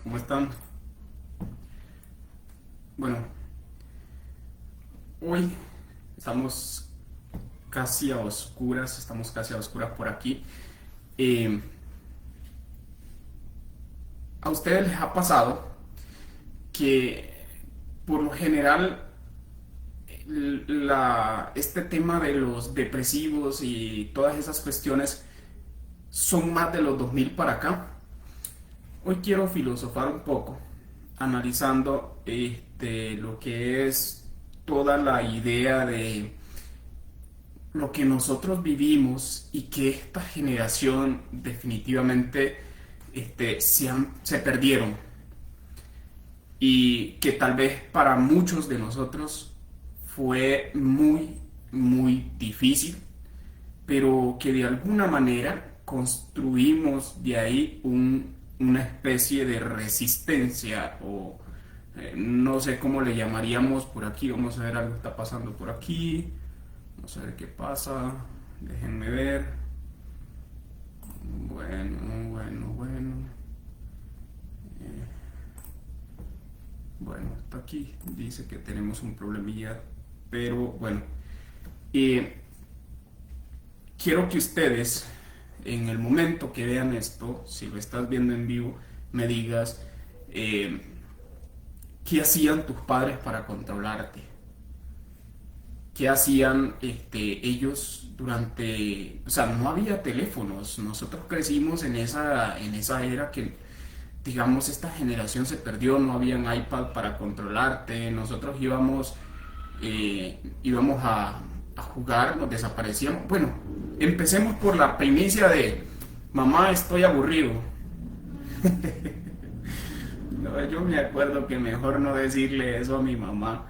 ¿Cómo están? Bueno, hoy estamos estamos casi a oscuras por aquí. Eh, ¿A ustedes les ha pasado que por lo general este tema de los depresivos y todas esas cuestiones son más de los 2000 para acá? Hoy quiero filosofar un poco, analizando lo que es toda la idea de lo que nosotros vivimos y que esta generación definitivamente se perdieron y que tal vez para muchos de nosotros fue muy, muy difícil, pero que de alguna manera construimos de ahí una especie de resistencia o no sé cómo le llamaríamos por aquí. Vamos a ver, algo está pasando por aquí. Vamos a ver qué pasa. Déjenme ver. Bueno. Eh, bueno, está aquí. Dice que tenemos un problemilla. Pero bueno. Eh, Quiero que ustedes, en el momento que vean esto, si lo estás viendo en vivo, me digas eh, qué hacían tus padres para controlarte. ¿Qué hacían ellos durante... O sea, no había teléfonos. Nosotros crecimos en esa era que, digamos, esta generación se perdió. No habían iPad para controlarte. Nosotros íbamos a jugar, nos desaparecíamos. Bueno, empecemos por la primicia de mamá, estoy aburrido. No, yo me acuerdo que mejor no decirle eso a mi mamá.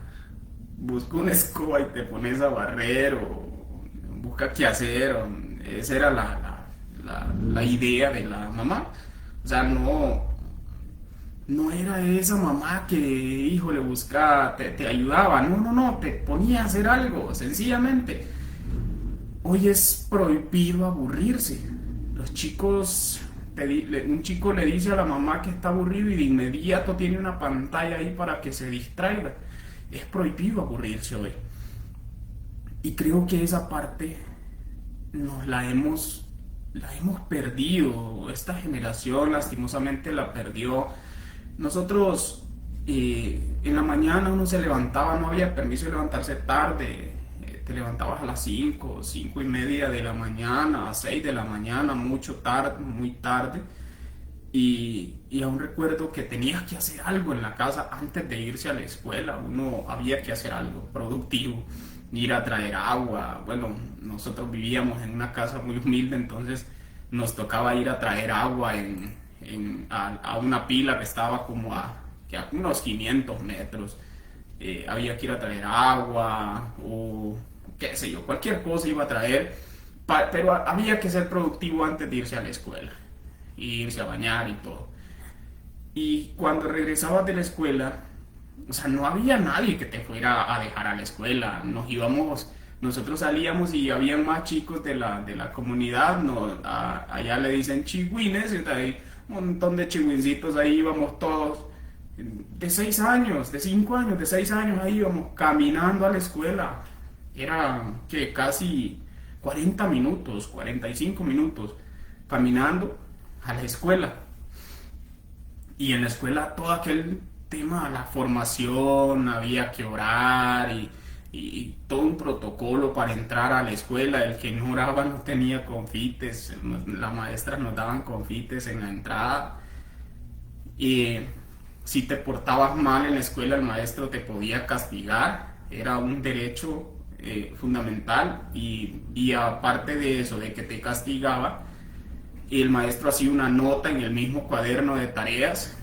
Busca una escoba y te pones a barrer o busca qué hacer. Esa era la idea de la mamá. O sea, no era esa mamá que, hijo, le buscaba, te ayudaba. No, te ponía a hacer algo, sencillamente. Hoy es prohibido aburrirse. Los chicos, un chico le dice a la mamá que está aburrido y de inmediato tiene una pantalla ahí para que se distraiga. Es prohibido aburrirse hoy. Y creo que esa parte nos la hemos perdido. Esta generación lastimosamente la perdió. Nosotros en la mañana uno se levantaba, no había permiso de levantarse tarde. Te levantabas a las 5, 5:30 de la mañana, a 6 de la mañana, mucho tarde, muy tarde. Y aún recuerdo que tenías que hacer algo en la casa antes de irse a la escuela. Uno había que hacer algo productivo, ir a traer agua. Bueno, nosotros vivíamos en una casa muy humilde, entonces nos tocaba ir a traer agua a una pila que estaba como a unos 500 metros. Había que ir a traer agua o qué sé yo, cualquier cosa iba a traer, pero había que ser productivo antes de irse a la escuela, irse a bañar y todo. Y cuando regresabas de la escuela, o sea, no había nadie que te fuera a dejar a la escuela. Nosotros salíamos y habían más chicos de la comunidad, no, allá le dicen chigüines, y hay un montón de chigüincitos, ahí íbamos todos, de 6 años, de 5 años, de 6 años, ahí íbamos caminando a la escuela. Era que casi 40 minutos, 45 minutos caminando a la escuela. Y en la escuela todo aquel tema, la formación, había que orar y todo un protocolo para entrar a la escuela. El que no oraba no tenía confites, las maestras nos daban confites en la entrada. Y si te portabas mal en la escuela, el maestro te podía castigar, era un derecho fundamental. Y aparte de eso, de que te castigaba, el maestro hacía una nota en el mismo cuaderno de tareas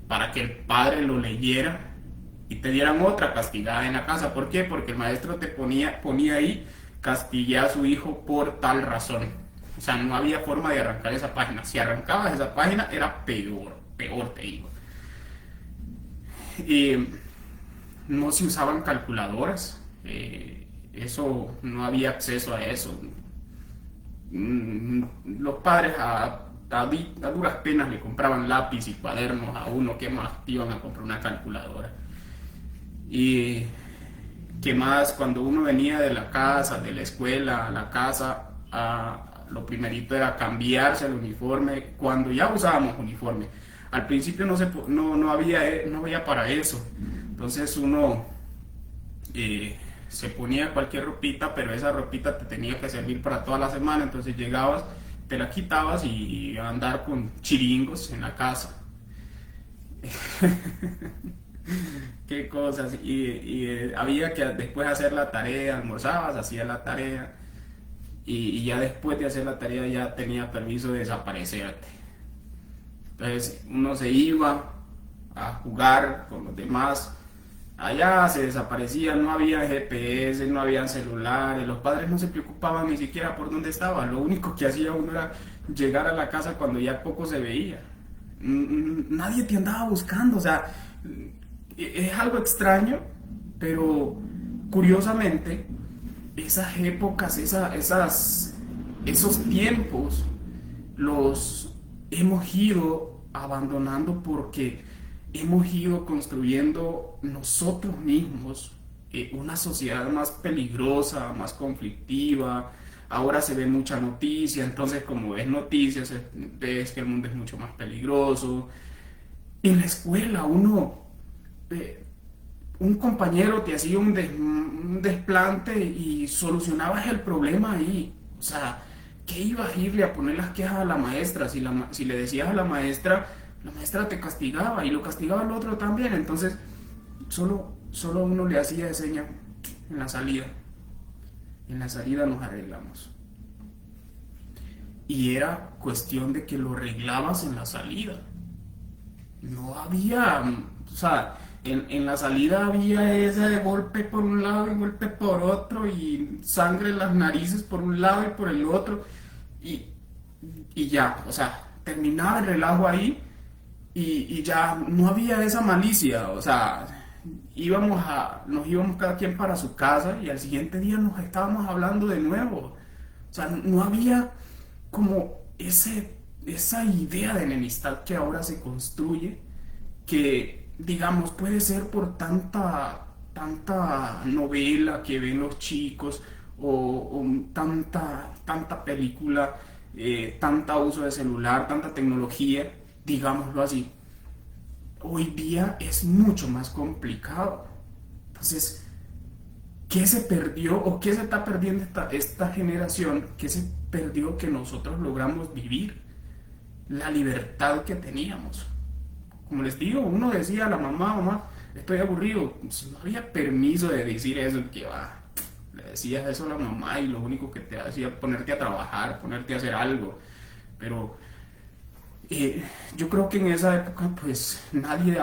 para que el padre lo leyera y te dieran otra castigada en la casa. ¿Por qué? Porque el maestro te ponía ahí, castigué a su hijo por tal razón. O sea, no había forma de arrancar esa página. Si arrancabas esa página era peor, peor te digo. Y no se usaban calculadoras, no había acceso a eso. Los padres a duras penas le compraban lápiz y cuadernos a uno, que más iban a comprar una calculadora. Y que más cuando uno venía de la casa, de la escuela a la casa, lo primerito era cambiarse el uniforme, cuando ya usábamos uniforme. Al principio no había para eso. Entonces uno se ponía cualquier ropita, pero esa ropita te tenía que servir para toda la semana. Entonces llegabas, te la quitabas y a andar con chiringos en la casa. Qué cosas. Y había que después hacer la tarea, almorzabas, hacías la tarea. Y ya después de hacer la tarea ya tenía permiso de desaparecerte. Entonces uno se iba a jugar con los demás. Allá se desaparecía, no había GPS, no había celulares, los padres no se preocupaban ni siquiera por dónde estaba. Lo único que hacía uno era llegar a la casa cuando ya poco se veía. Nadie te andaba buscando, o sea, es algo extraño, pero curiosamente esas épocas, esos tiempos los hemos ido abandonando porque hemos ido construyendo nosotros mismos una sociedad más peligrosa, más conflictiva. Ahora se ve mucha noticia, entonces como ves noticias, ves que el mundo es mucho más peligroso. En la escuela eh, un compañero te hacía un desplante y solucionabas el problema ahí. O sea, ¿qué ibas a irle a poner las quejas a la maestra? Si le decías a la maestra te castigaba y lo castigaba el otro también. Entonces, solo uno le hacía de seña en la salida. En la salida nos arreglamos. Y era cuestión de que lo arreglabas en la salida. No había, o sea, en la salida había ese de golpe por un lado y golpe por otro y sangre en las narices por un lado y por el otro y, y ya, o sea, terminaba el relajo ahí y ya no había esa malicia, o sea, nos íbamos cada quien para su casa y al siguiente día nos estábamos hablando de nuevo. O sea, no había como esa idea de enemistad que ahora se construye, que digamos puede ser por tanta novela que ven los chicos o tanta película, tanta uso de celular, tanta tecnología, digámoslo así. Hoy día es mucho más complicado. Entonces, ¿qué se perdió o qué se está perdiendo esta generación? ¿Qué se perdió que nosotros logramos vivir? La libertad que teníamos. Como les digo, uno decía a la mamá, estoy aburrido. No había permiso de decir eso, que va. Le decías eso a la mamá y lo único que te hacía ponerte a trabajar, ponerte a hacer algo. Pero yo creo que en esa época pues nadie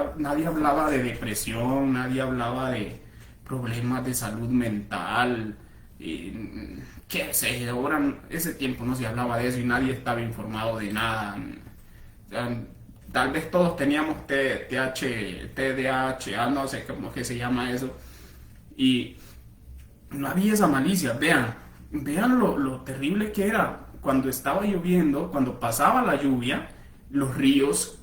hablaba de depresión, nadie hablaba de problemas de salud mental, qué sé, ahora ese tiempo no se hablaba de eso y nadie estaba informado de nada. O sea, tal vez todos teníamos TDAH, no sé cómo que se llama eso, y no había esa malicia. Vean lo terrible que era cuando estaba lloviendo, cuando pasaba la lluvia, los ríos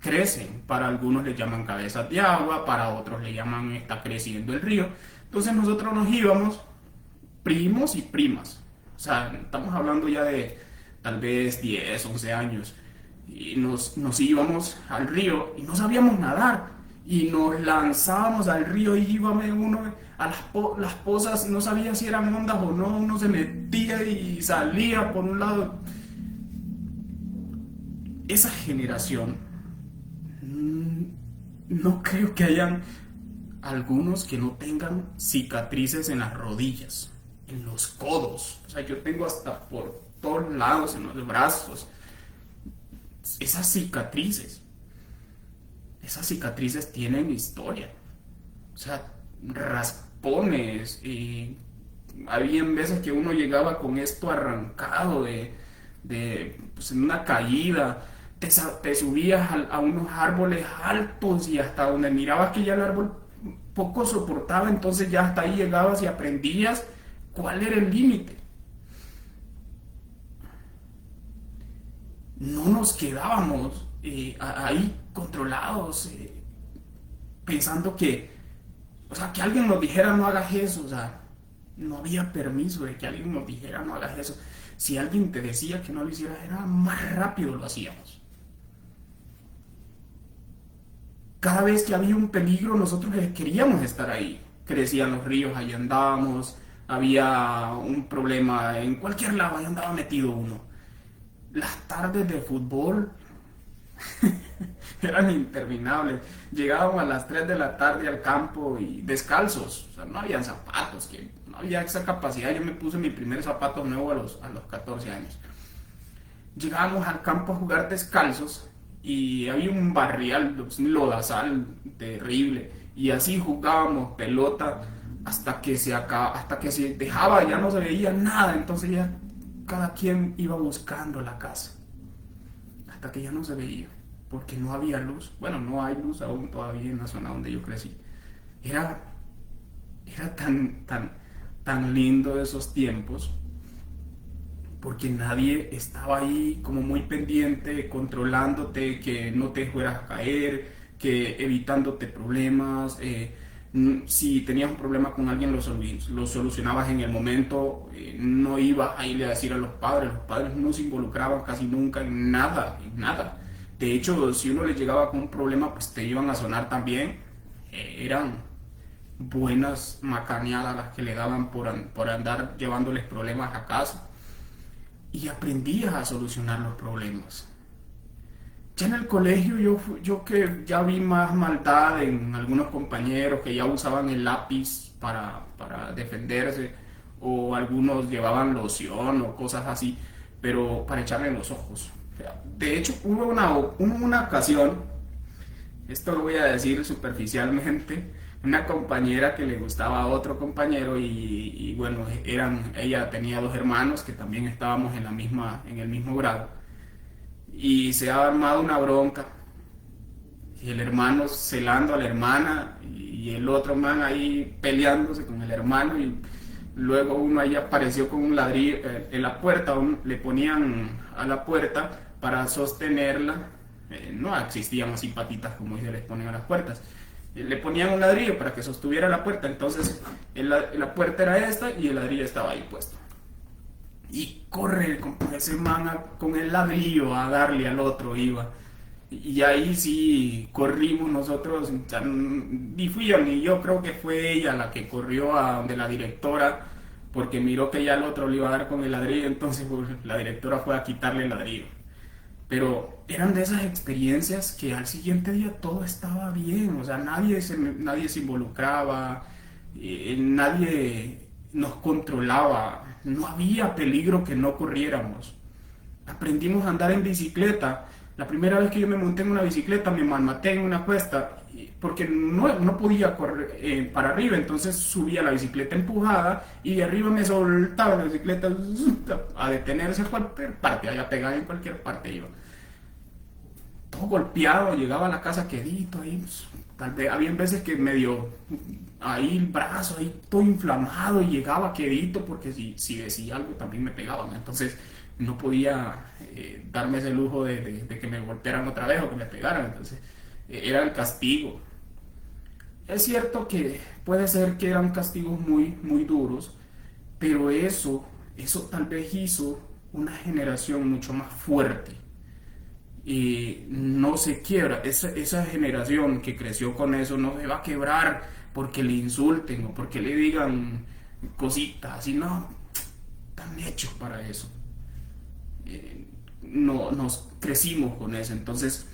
crecen. Para algunos le llaman cabezas de agua, para otros le llaman está creciendo el río. Entonces nosotros nos íbamos, primos y primas. O sea, estamos hablando ya de tal vez 10, 11 años. Y nos íbamos al río y no sabíamos nadar. Y nos lanzábamos al río y íbamos uno a las pozas, no sabía si eran ondas o no, uno se metía y salía por un lado. Esa generación, no creo que hayan algunos que no tengan cicatrices en las rodillas, en los codos. O sea, yo tengo hasta por todos lados, en los brazos. Esas cicatrices tienen historia. O sea, raspones. Y habían veces que uno llegaba con esto arrancado pues en una caída. Te subías a unos árboles altos y hasta donde mirabas que ya el árbol poco soportaba, entonces ya hasta ahí llegabas y aprendías cuál era el límite. no nos quedábamos ahí controlados, pensando que, o sea, que alguien nos dijera no hagas eso, o sea, no había permiso de que alguien nos dijera no hagas eso. Si alguien te decía que no lo hicieras, era más rápido lo hacíamos. Cada vez que había un peligro, nosotros queríamos estar ahí. Crecían los ríos, ahí andábamos, había un problema en cualquier lado, ahí andaba metido uno. Las tardes de fútbol eran interminables. Llegábamos a las 3 de la tarde al campo y descalzos, o sea, no habían zapatos, que no había esa capacidad. Yo me puse mi primer zapato nuevo a los 14 años. Llegábamos al campo a jugar descalzos y había un barrial, un lodazal terrible, y así jugábamos pelota hasta que se dejaba, ya no se veía nada, entonces ya cada quien iba buscando la casa, hasta que ya no se veía, porque no había luz. Bueno, no hay luz aún todavía en la zona donde yo crecí. Era, era tan lindo esos tiempos, porque nadie estaba ahí como muy pendiente, controlándote, que no te fueras a caer, que evitándote problemas. Si tenías un problema con alguien, lo solucionabas en el momento, no ibas a irle a decir a los padres no se involucraban casi nunca en nada, en nada. De hecho, si uno le llegaba con un problema, pues te iban a sonar también. Eran buenas macaneadas las que le daban por andar llevándoles problemas a casa, y aprendías a solucionar los problemas. Ya en el colegio yo que ya vi más maldad en algunos compañeros que ya usaban el lápiz para defenderse, o algunos llevaban loción o cosas así, pero para echarle en los ojos. De hecho, hubo una ocasión, esto lo voy a decir superficialmente, una compañera que le gustaba a otro compañero y bueno, ella tenía dos hermanos que también estábamos en el mismo grado, y se ha armado una bronca, y el hermano celando a la hermana y el otro man ahí peleándose con el hermano, y luego uno ahí apareció con un ladrillo en la puerta, le ponían a la puerta para sostenerla. No existían así patitas como se les ponen a las puertas. Le ponían un ladrillo para que sostuviera la puerta, entonces la puerta era esta y el ladrillo estaba ahí puesto. Y corre ese man con el ladrillo a darle al otro, iba. Y ahí sí corrimos nosotros, ni fui yo ni yo, creo que fue ella la que corrió a donde la directora, porque miró que ya el otro le iba a dar con el ladrillo, entonces pues, la directora fue a quitarle el ladrillo. Pero eran de esas experiencias que al siguiente día todo estaba bien, o sea, nadie se involucraba, nadie nos controlaba, no había peligro que no corriéramos. Aprendimos a andar en bicicleta. La primera vez que yo me monté en una bicicleta me malmaté en una cuesta porque no podía correr para arriba, entonces subía la bicicleta empujada y de arriba me soltaba la bicicleta a detenerse a cualquier parte, allá pegada en cualquier parte iba. Todo golpeado, llegaba a la casa quedito ahí, pues, tal vez había veces que medio ahí el brazo ahí todo inflamado y llegaba quedito porque si decía algo también me pegaban, entonces no podía darme ese lujo de que me golpearan otra vez o que me pegaran, entonces era el castigo. Es cierto que puede ser que eran castigos muy, muy duros, pero eso tal vez hizo una generación mucho más fuerte y no se quiebra. Esa generación que creció con eso no se va a quebrar porque le insulten o porque le digan cositas, así no, están hechos para eso. No, nos crecimos con eso, entonces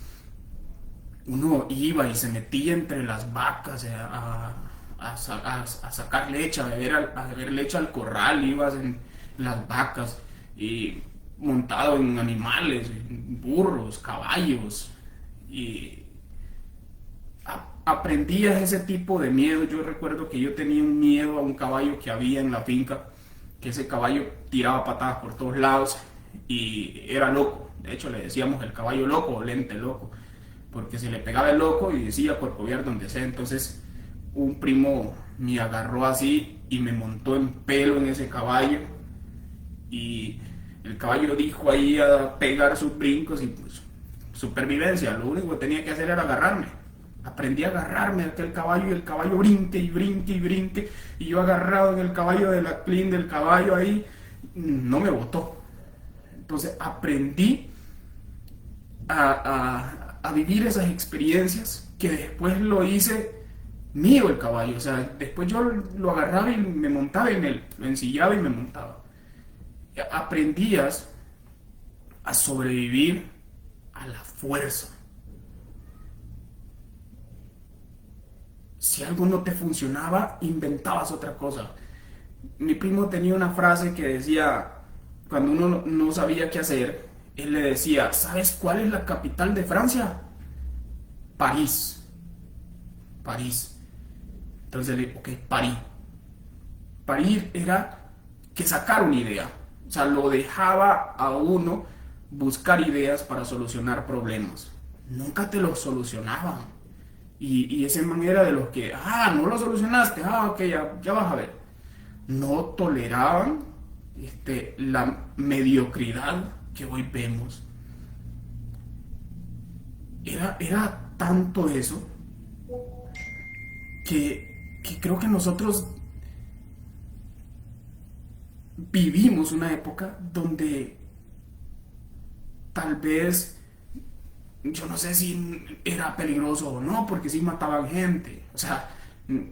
uno iba y se metía entre las vacas a sacar leche, a beber leche al corral, ibas en las vacas y montado en animales, en burros, caballos, y aprendías ese tipo de miedo. Yo recuerdo que yo tenía un miedo a un caballo que había en la finca, que ese caballo tiraba patadas por todos lados y era loco. De hecho le decíamos el caballo loco o lente loco, porque se le pegaba el loco y decía Corcoviar donde sea. Entonces un primo me agarró así y me montó en pelo en ese caballo, y el caballo dijo ahí a pegar sus brincos y pues supervivencia, lo único que tenía que hacer era agarrarme. Aprendí a agarrarme a aquel caballo y el caballo brinque y brinque y brinque y yo agarrado en el caballo de la clean del caballo ahí, no me botó. Entonces aprendí a vivir esas experiencias que después lo hice mío el caballo. O sea, después yo lo agarraba y me montaba en él, lo ensillaba y me montaba. Aprendías a sobrevivir a la fuerza. Si algo no te funcionaba, inventabas otra cosa. Mi primo tenía una frase que decía, cuando uno no sabía qué hacer, él le decía, ¿sabes cuál es la capital de Francia? París. París. Entonces le dije, ok, París. París era que sacar una idea. O sea, lo dejaba a uno buscar ideas para solucionar problemas. Nunca te los solucionaban. Y esa manera de los que, no lo solucionaste, ok, ya vas a ver. No toleraban la mediocridad que hoy vemos. Era tanto eso que creo que nosotros vivimos una época donde tal vez, yo no sé si era peligroso o no, porque sí mataban gente. O sea,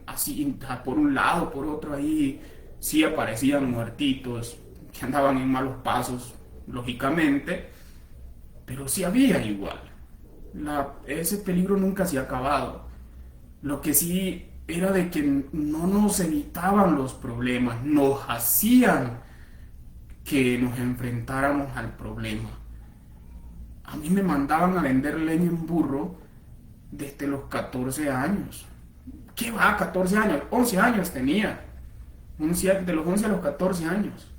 así por un lado, por otro ahí, sí aparecían muertitos que andaban en malos pasos, lógicamente, pero sí había igual. Ese peligro nunca se ha acabado. Lo que sí era de que no nos evitaban los problemas, nos hacían que nos enfrentáramos al problema. A mí me mandaban a vender leña en burro desde los 14 años. ¿Qué va? 14 años, 11 años tenía. De los 11 a los 14 años.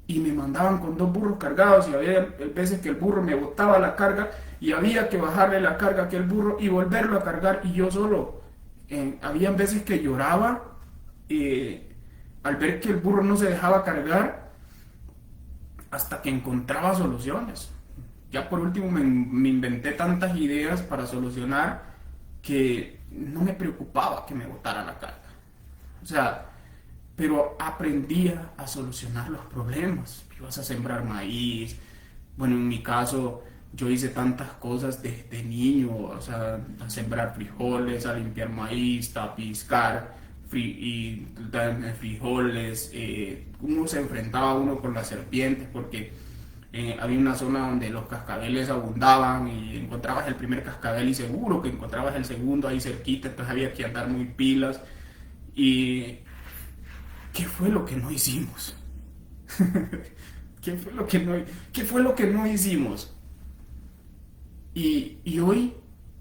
Y me mandaban con 2 burros cargados y había veces que el burro me botaba la carga y había que bajarle la carga a aquel burro y volverlo a cargar y yo solo. Habían veces que lloraba al ver que el burro no se dejaba cargar hasta que encontraba soluciones. Ya por último me inventé tantas ideas para solucionar que no me preocupaba que me botara la carga. O sea, pero aprendía a solucionar los problemas. Ibas a sembrar maíz. Bueno, en mi caso, yo hice tantas cosas desde niño, o sea, a sembrar frijoles, a limpiar maíz, a piscar y frijoles. Uno se enfrentaba uno con las serpientes porque había una zona donde los cascabeles abundaban y encontrabas el primer cascabel y seguro que encontrabas el segundo ahí cerquita, entonces había que andar muy pilas. Y ¿qué fue lo que no hicimos? ¿Qué fue lo que no hicimos? Y hoy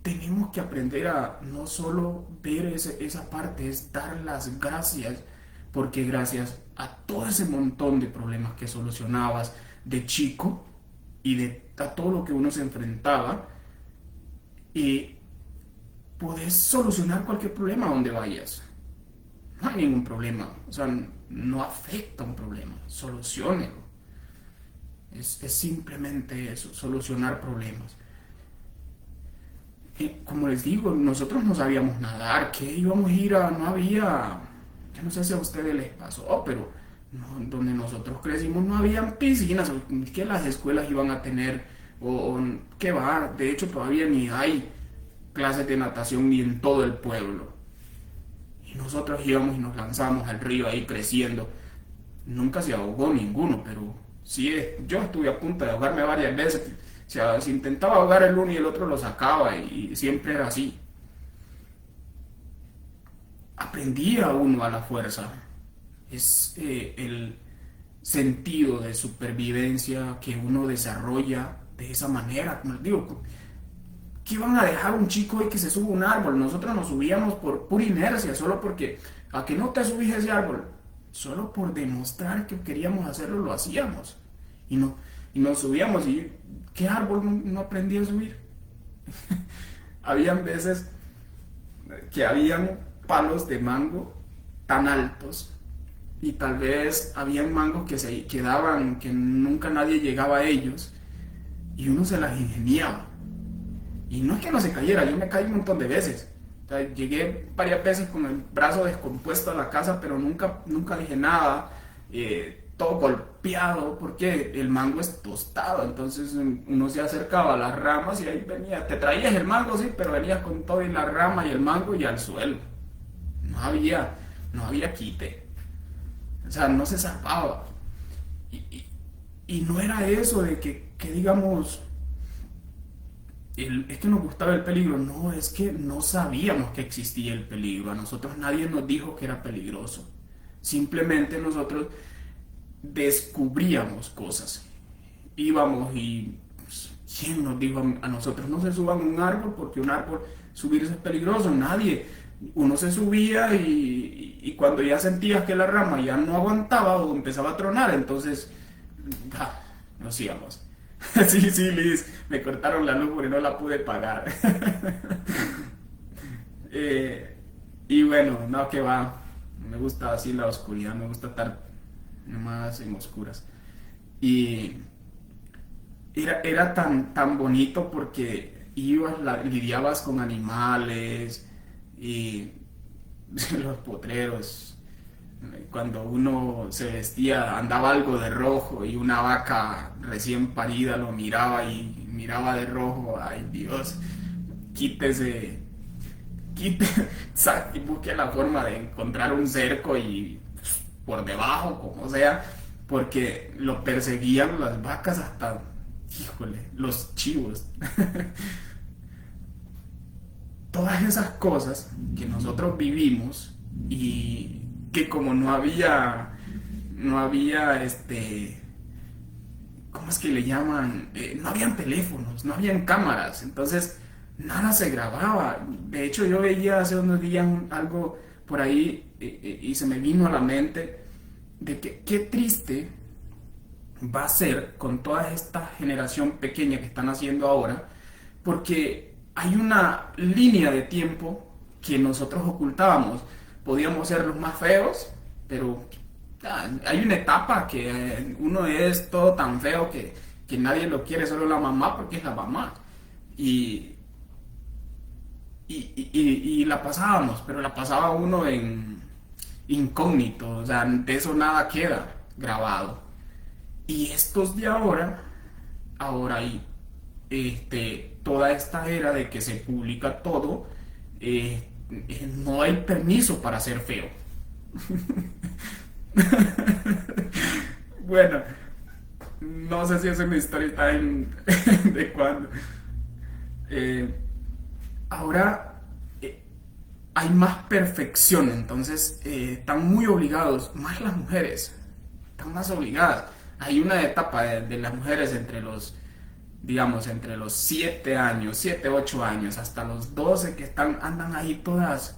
tenemos que aprender a no solo ver esa parte, es dar las gracias, porque gracias a todo ese montón de problemas que solucionabas de chico y a todo lo que uno se enfrentaba, y podés solucionar cualquier problema donde vayas. No hay ningún problema, o sea, no afecta un problema, soluciónelo. Es simplemente eso, solucionar problemas. Como les digo, nosotros no sabíamos nadar, que íbamos a ir no había, yo no sé si a ustedes les pasó, pero donde nosotros crecimos no habían piscinas, que las escuelas iban a tener, o qué va, de hecho todavía ni hay clases de natación ni en todo el pueblo. Y nosotros íbamos y nos lanzamos al río ahí creciendo. Nunca se ahogó ninguno, pero sí, yo estuve a punto de ahogarme varias veces. O sea, si intentaba ahogar el uno y el otro lo sacaba y siempre era así. Aprendía uno a la fuerza. Es el sentido de supervivencia que uno desarrolla de esa manera. Como les digo, ¿qué van a dejar un chico de que se suba a un árbol? Nosotros nos subíamos por pura inercia, solo porque a que no te subís a ese árbol, solo por demostrar que queríamos hacerlo, lo hacíamos. Y nos subíamos y ¿qué árbol no aprendí a subir? Habían veces que habían palos de mango tan altos y tal vez habían mangos que se quedaban, que nunca nadie llegaba a ellos, y uno se las ingeniaba. Y no es que no se cayera, yo me caí un montón de veces. O sea, llegué varias veces con el brazo descompuesto a la casa, pero nunca dije nada. Todo golpeado, porque el mango es tostado. Entonces uno se acercaba a las ramas y ahí venía. Te traías el mango, sí, pero venías con todo y la rama y el mango y al suelo. No había, no había quite. O sea, no se zafaba. Y, y- y no era eso de que digamos es que nos gustaba el peligro, no, es que no sabíamos que existía el peligro, a nosotros nadie nos dijo que era peligroso, simplemente nosotros descubríamos cosas, íbamos y pues, ¿quién nos dijo a nosotros no se suban a un árbol porque un árbol subirse es peligroso? Nadie, uno se subía y cuando ya sentías que la rama ya no aguantaba o empezaba a tronar, entonces nos íbamos. Sí, sí, Liz, me cortaron la luz porque no la pude pagar. Eh, y bueno, no, que va. Me gusta así la oscuridad, me gusta estar más en oscuras. Y era tan bonito porque lidiabas con animales y los potreros. Cuando uno se vestía, andaba algo de rojo y una vaca recién parida lo miraba y miraba de rojo, ay Dios, quítese, quite, y busque la forma de encontrar un cerco y por debajo, como sea, porque lo perseguían las vacas hasta, híjole, los chivos. Todas esas cosas que nosotros vivimos y que como no había ¿cómo es que le llaman? No habían teléfonos, no habían cámaras, entonces nada se grababa. De hecho, yo veía hace unos días algo por ahí y se me vino a la mente de que qué triste va a ser con toda esta generación pequeña que están haciendo ahora, porque hay una línea de tiempo que nosotros ocultábamos. Podíamos ser los más feos, pero hay una etapa que uno es todo tan feo que nadie lo quiere, solo la mamá porque es la mamá. Y, y la pasábamos, pero la pasaba uno en incógnito, o sea, de eso nada queda grabado. Y estos de ahora hay toda esta era de que se publica todo, no hay permiso para ser feo. Bueno, no sé si es una story time de cuando. Eh, ahora hay más perfección, entonces están muy obligados, más las mujeres, están más obligadas. Hay una etapa de las mujeres entre los, digamos, entre los 7 años, 7 8 años, hasta los 12 que andan ahí todas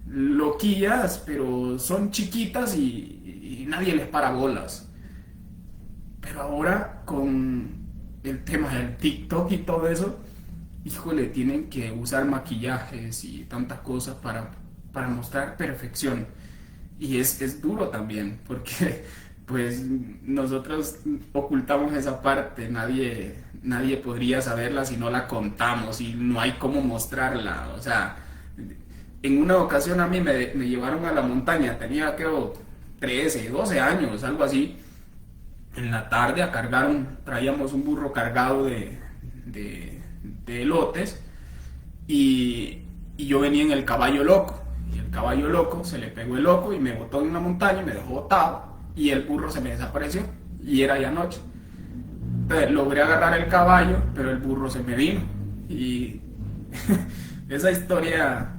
loquillas, pero son chiquitas y nadie les para bolas. Pero ahora con el tema del TikTok y todo eso, híjole, tienen que usar maquillajes y tantas cosas para mostrar perfección. Y es duro también, porque pues nosotros ocultamos esa parte, nadie podría saberla si no la contamos y no hay cómo mostrarla. O sea, en una ocasión a mí me llevaron a la montaña, tenía creo 13 12 años, algo así. En la tarde traíamos un burro cargado de elotes y, y yo venía en el caballo loco. Y el caballo loco se le pegó el loco y me botó en una montaña y me dejó botado. Y el burro se me desapareció y era ya noche. Entonces, logré agarrar el caballo, pero el burro se me vino. Y esa historia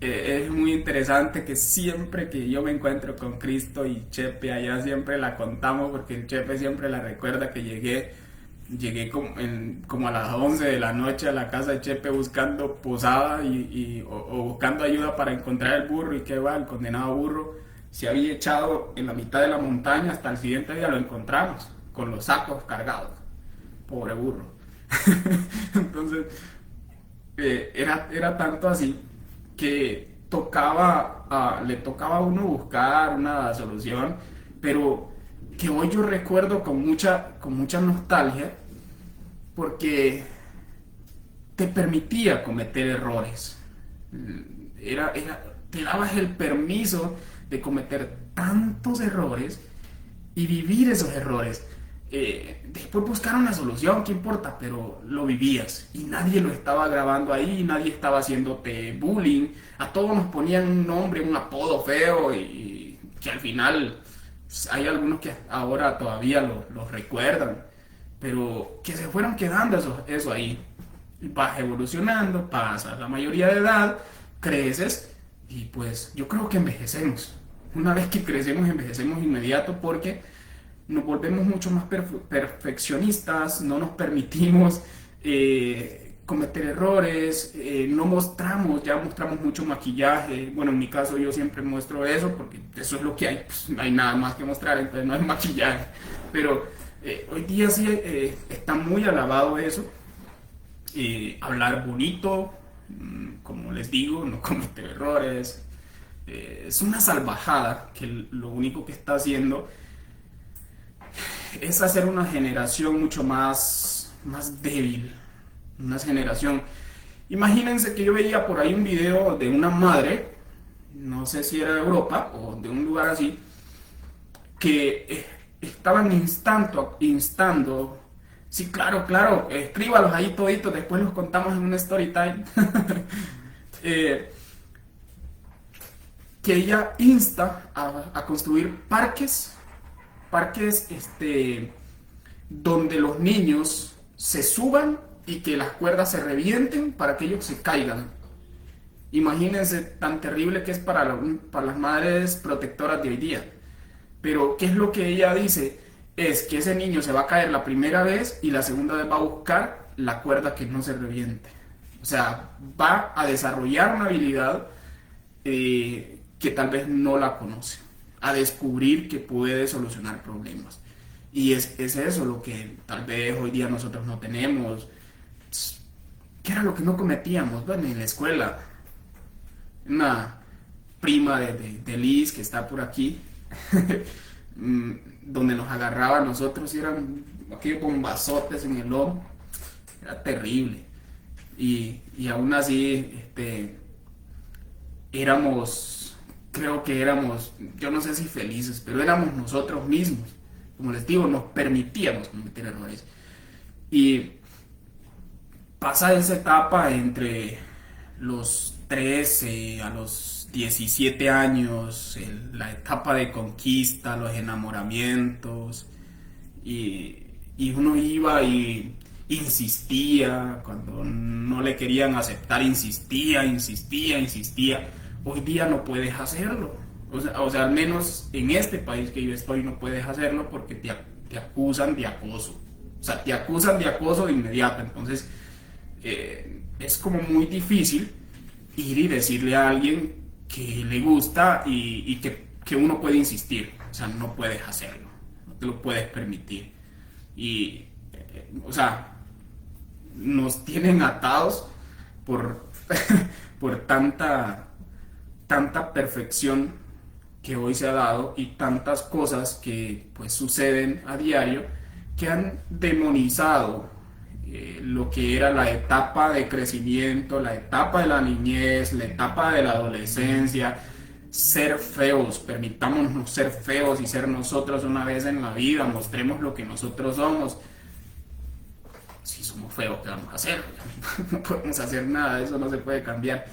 es muy interesante, que siempre que yo me encuentro con Cristo y Chepe allá siempre la contamos porque el Chepe siempre la recuerda que llegué como a las 11 de la noche a la casa de Chepe buscando posada o buscando ayuda para encontrar el burro, y que va, el condenado burro se había echado en la mitad de la montaña. Hasta el siguiente día lo encontramos con los sacos cargados, pobre burro. Entonces era tanto así que le tocaba a uno buscar una solución, pero que hoy yo recuerdo con mucha nostalgia, porque te permitía cometer errores. Te dabas el permiso de cometer tantos errores y vivir esos errores. Después buscar una solución, ¿qué importa? Pero lo vivías y nadie lo estaba grabando ahí, nadie estaba haciéndote bullying. A todos nos ponían un nombre, un apodo feo y que al final pues, hay algunos que ahora todavía lo recuerdan, pero que se fueron quedando eso ahí. Vas evolucionando, pasas la mayoría de edad, creces y pues yo creo que envejecemos. Una vez que crecemos, envejecemos inmediato porque nos volvemos mucho más perfeccionistas, no nos permitimos cometer errores, ya mostramos mucho maquillaje. Bueno, en mi caso yo siempre muestro eso porque eso es lo que hay, pues, no hay nada más que mostrar, entonces no es maquillaje. Pero hoy día sí está muy alabado eso, hablar bonito, como les digo, no cometer errores. Es una salvajada que lo único que está haciendo es hacer una generación mucho más débil, una generación. Imagínense que yo veía por ahí un video de una madre, no sé si era de Europa o de un lugar así, que estaban instando, sí, claro, claro, escríbalos ahí toditos, después los contamos en un story time. Que ella insta a construir parques donde los niños se suban y que las cuerdas se revienten para que ellos se caigan. Imagínense tan terrible que es para las madres protectoras de hoy día. Pero, ¿qué es lo que ella dice? Es que ese niño se va a caer la primera vez y la segunda vez va a buscar la cuerda que no se reviente. O sea, va a desarrollar una habilidad que tal vez no la conoce, a descubrir que puede solucionar problemas. Y es eso lo que tal vez hoy día nosotros no tenemos. ¿Qué era lo que no cometíamos? Bueno, en la escuela, una prima de Liz que está por aquí, donde nos agarraba a nosotros y eran aquellos bombazotes en el lomo, era terrible. Y aún así, creo que éramos, yo no sé si felices, pero éramos nosotros mismos. Como les digo, nos permitíamos cometer errores. Y pasa esa etapa entre los 13 a los 17 años, la etapa de conquista, los enamoramientos, y uno iba y insistía, cuando no le querían aceptar, insistía. Hoy día no puedes hacerlo. O sea, al menos en este país que yo estoy no puedes hacerlo porque te acusan de acoso. O sea, te acusan de acoso de inmediato. Entonces, es como muy difícil ir y decirle a alguien que le gusta y que uno puede insistir. O sea, no puedes hacerlo. No te lo puedes permitir. Y, o sea, nos tienen atados por, por tanta perfección que hoy se ha dado y tantas cosas que pues suceden a diario que han demonizado lo que era la etapa de crecimiento, la etapa de la niñez, la etapa de la adolescencia. Ser feos, permitámonos ser feos y ser nosotros una vez en la vida, mostremos lo que nosotros somos. Si somos feos, ¿qué vamos a hacer? No podemos hacer nada, eso no se puede cambiar.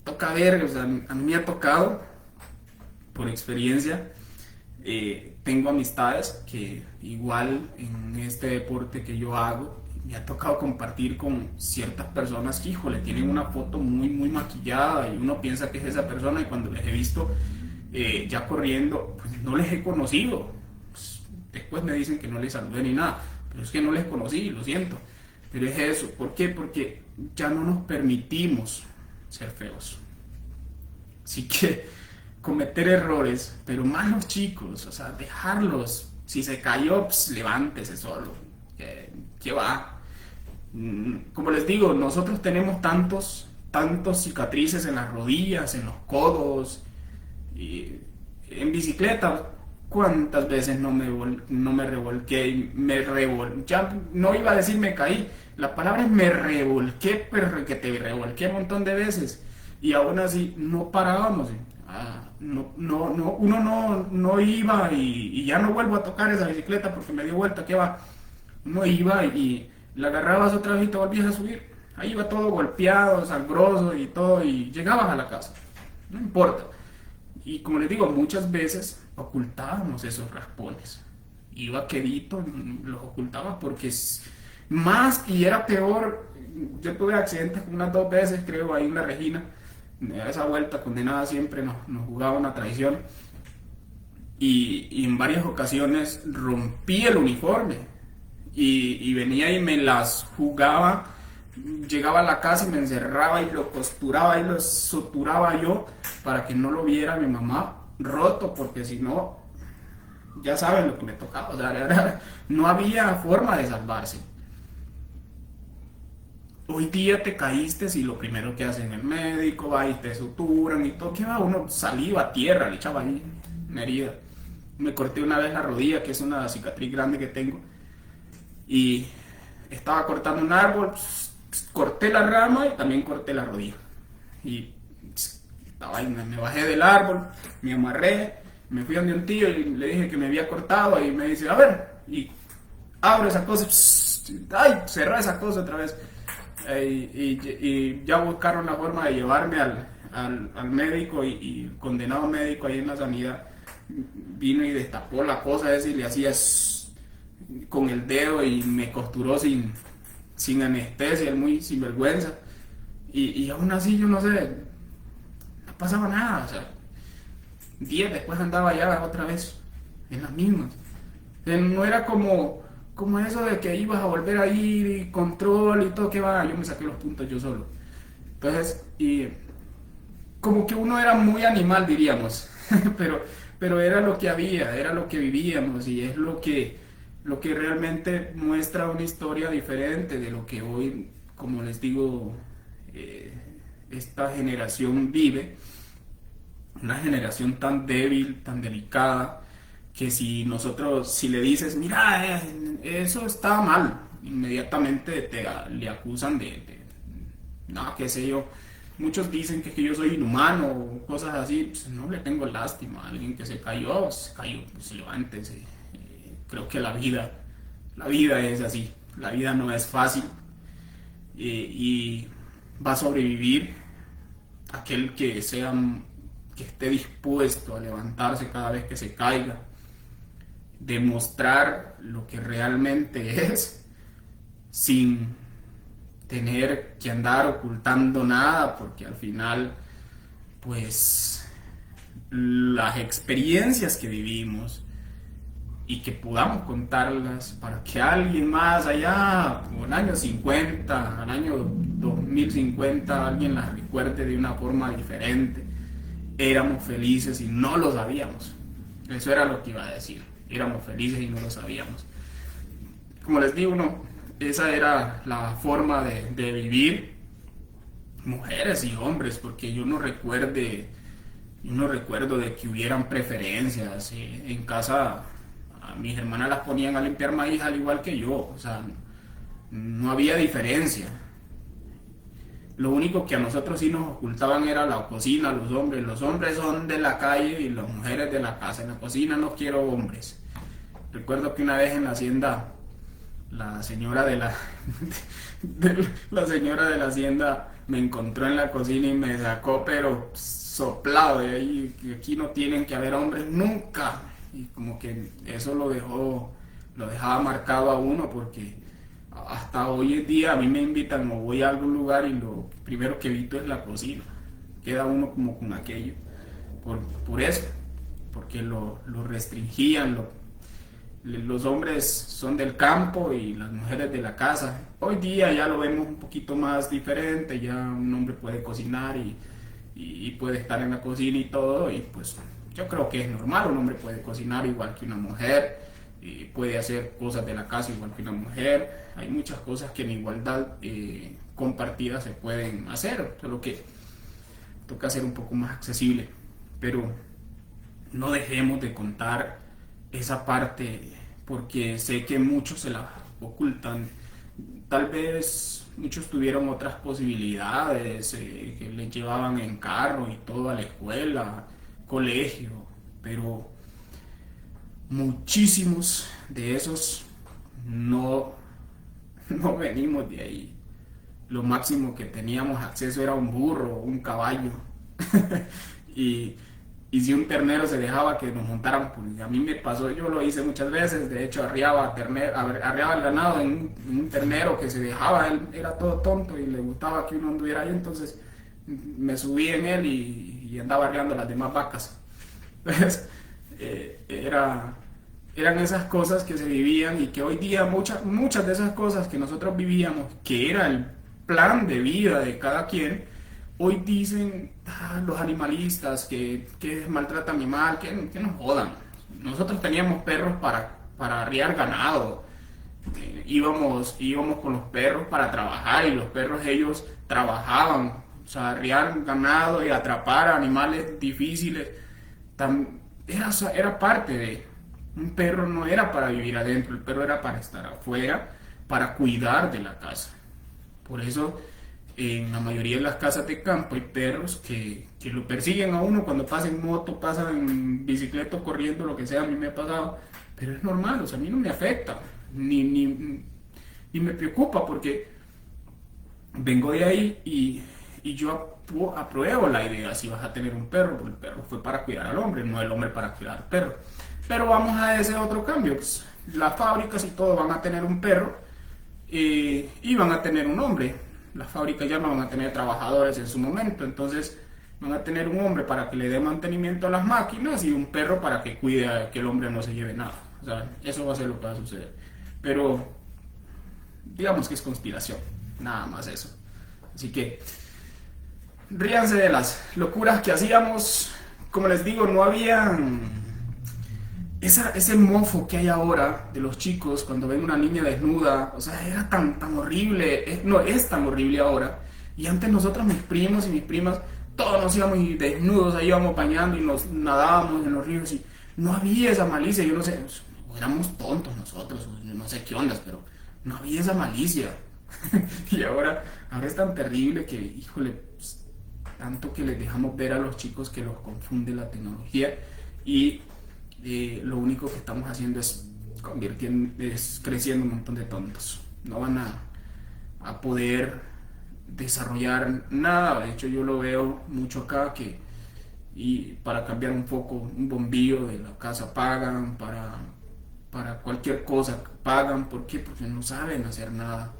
Toca ver, o sea, a mí me ha tocado, por experiencia, tengo amistades que igual en este deporte que yo hago, me ha tocado compartir con ciertas personas que, híjole, tienen una foto muy, muy maquillada y uno piensa que es esa persona y cuando les he visto ya corriendo, pues no les he conocido. Pues, después me dicen que no les saludé ni nada, pero es que no les conocí, lo siento. Pero es eso, ¿por qué? Porque ya no nos permitimos ser feos. Así que cometer errores, pero más los chicos, o sea, dejarlos. Si se cayó, pues levántese solo. ¿Qué va? Como les digo, nosotros tenemos tantos cicatrices en las rodillas, en los codos, y en bicicleta. ¿Cuántas veces no me revolqué y ya no iba a decir me caí, la palabra es me revolqué, pero que te revolqué un montón de veces y aún así no parábamos. Uno no iba y ya no vuelvo a tocar esa bicicleta porque me dio vuelta, ¿qué va? Uno iba y la agarrabas otra vez y te volvías a subir. Ahí iba todo golpeado, sangroso y todo, y llegabas a la casa. No importa. Y como les digo, muchas veces ocultábamos esos raspones. Iba quedito, los ocultaba porque más y era peor. Yo tuve accidentes unas 2 veces, creo, ahí en la Regina. Esa vuelta condenada siempre nos jugaba una traición. Y en varias ocasiones rompí el uniforme. Y venía y me las jugaba. Llegaba a la casa y me encerraba y lo costuraba y lo suturaba yo para que no lo viera mi mamá roto, porque si no, ya saben lo que me tocaba. O sea, no había forma de salvarse. Hoy día te caíste y lo primero que hacen el médico, va y te suturan y todo. ¿Qué va? Uno salió a tierra, le echaba ahí una herida. Me corté una vez la rodilla, que es una cicatriz grande que tengo, y estaba cortando un árbol, corté la rama y también corté la rodilla. Y estaba ahí, me bajé del árbol, me amarré, me fui a un tío y le dije que me había cortado y me dice, a ver, y abro esa cosa, ay, cerré esa cosa otra vez. Y ya buscaron la forma de llevarme al médico y el condenado médico ahí en la sanidad vino y destapó la cosa esa y le hacía con el dedo y me costuró sin anestesia, muy sinvergüenza. Y aún así yo no sé, no pasaba nada. O sea, 10 después andaba ya otra vez en las mismas. O sea, no era como eso de que ibas a volver a ir y control y todo, que va, yo me saqué los puntos yo solo. Entonces, y como que uno era muy animal, diríamos, pero era lo que había, era lo que vivíamos y es lo que realmente muestra una historia diferente de lo que hoy, como les digo, esta generación vive, una generación tan débil, tan delicada, que si le dices, mira, eso está mal, inmediatamente le acusan no, qué sé yo. Muchos dicen que yo soy inhumano o cosas así. Pues no le tengo lástima a alguien que se cayó, pues levántese. Creo que la vida es así, la vida no es fácil, y va a sobrevivir aquel que esté dispuesto a levantarse cada vez que se caiga, demostrar lo que realmente es sin tener que andar ocultando nada, porque al final, pues, las experiencias que vivimos y que podamos contarlas para que alguien más allá, en el año 50, al año 2050, alguien las recuerde de una forma diferente. Éramos felices y no lo sabíamos. Eso era lo que iba a decir. Éramos felices y no lo sabíamos. Como les digo, esa era la forma de vivir, mujeres y hombres, porque yo no recuerdo de que hubieran preferencias. En casa a mis hermanas las ponían a limpiar maíz al igual que yo, o sea, no había diferencia. Lo único que a nosotros sí nos ocultaban era la cocina, los hombres. Los hombres son de la calle y las mujeres de la casa. En la cocina no quiero hombres. Recuerdo que una vez en la hacienda, la señora de la hacienda me encontró en la cocina y me sacó, pero soplado de ahí, que aquí no tienen que haber hombres nunca. Y como que eso lo dejaba marcado a uno, porque hasta hoy en día a mí me invitan o voy a algún lugar y lo primero que evito es la cocina. Queda uno como con aquello, por eso, porque lo restringían. Los hombres son del campo y las mujeres de la casa. Hoy día ya lo vemos un poquito más diferente, ya un hombre puede cocinar y puede estar en la cocina y todo, y pues yo creo que es normal. Un hombre puede cocinar igual que una mujer y puede hacer cosas de la casa igual que una mujer. Hay muchas cosas que en igualdad compartidas se pueden hacer, solo que toca ser un poco más accesible. Pero no dejemos de contar esa parte porque sé que muchos se la ocultan. Tal vez muchos tuvieron otras posibilidades, que les llevaban en carro y todo a la escuela, colegio, pero muchísimos de esos no, no venimos de ahí. Lo máximo que teníamos acceso era un burro, un caballo. y, y si un ternero se dejaba que nos montaran, pues a mí me pasó, yo lo hice muchas veces, de hecho arriaba el ganado en un ternero que se dejaba, él era todo tonto y le gustaba que uno anduviera ahí, entonces me subí en él y andaba arreando las demás vacas. Entonces, eran esas cosas que se vivían y que hoy día muchas de esas cosas que nosotros vivíamos, que era el plan de vida de cada quien, hoy dicen los animalistas que maltrata animal, que nos jodan. Nosotros teníamos perros para arriar ganado. Íbamos con los perros para trabajar y los perros ellos trabajaban, o sea, arriar ganado y atrapar animales difíciles. Era parte de... Un perro no era para vivir adentro, el perro era para estar afuera, para cuidar de la casa. Por eso en la mayoría de las casas de campo hay perros que lo persiguen a uno cuando pasa en moto, pasa en bicicleta, corriendo, lo que sea, a mí me ha pasado, pero es normal, o sea, a mí no me afecta, ni me preocupa porque vengo de ahí y yo apruebo la idea si vas a tener un perro, porque el perro fue para cuidar al hombre, no el hombre para cuidar al perro. Pero vamos a ese otro cambio, pues, las fábricas y todo van a tener un perro y van a tener un hombre. Las fábricas ya no van a tener trabajadores en su momento, entonces van a tener un hombre para que le dé mantenimiento a las máquinas y un perro para que cuide a que el hombre no se lleve nada. O sea, eso va a ser lo que va a suceder. Pero digamos que es conspiración, nada más eso. Así que ríanse de las locuras que hacíamos. Como les digo, no había ese mofo que hay ahora de los chicos cuando ven una niña desnuda. O sea, era tan horrible, no es tan horrible ahora. Y antes nosotros, mis primos y mis primas, todos nos íbamos desnudos, ahí íbamos bañando y nos nadábamos en los ríos y no había esa malicia. Yo no sé, éramos tontos nosotros, no sé qué ondas, pero no había esa malicia. Y ahora es tan terrible que, híjole, pues, tanto que les dejamos ver a los chicos que los confunde la tecnología y lo único que estamos haciendo es creciendo un montón de tontos. No van a poder desarrollar nada. De hecho, yo lo veo mucho acá y para cambiar un foco, un bombillo de la casa pagan, para cualquier cosa pagan. ¿Por qué? Porque no saben hacer nada.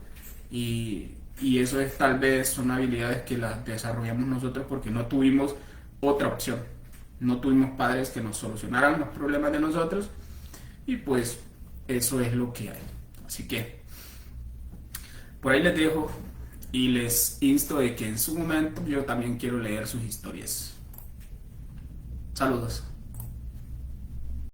Y eso es tal vez son habilidades que las desarrollamos nosotros porque no tuvimos otra opción. No tuvimos padres que nos solucionaran los problemas de nosotros y pues eso es lo que hay. Así que por ahí les dejo y les insto de que en su momento yo también quiero leer sus historias. Saludos.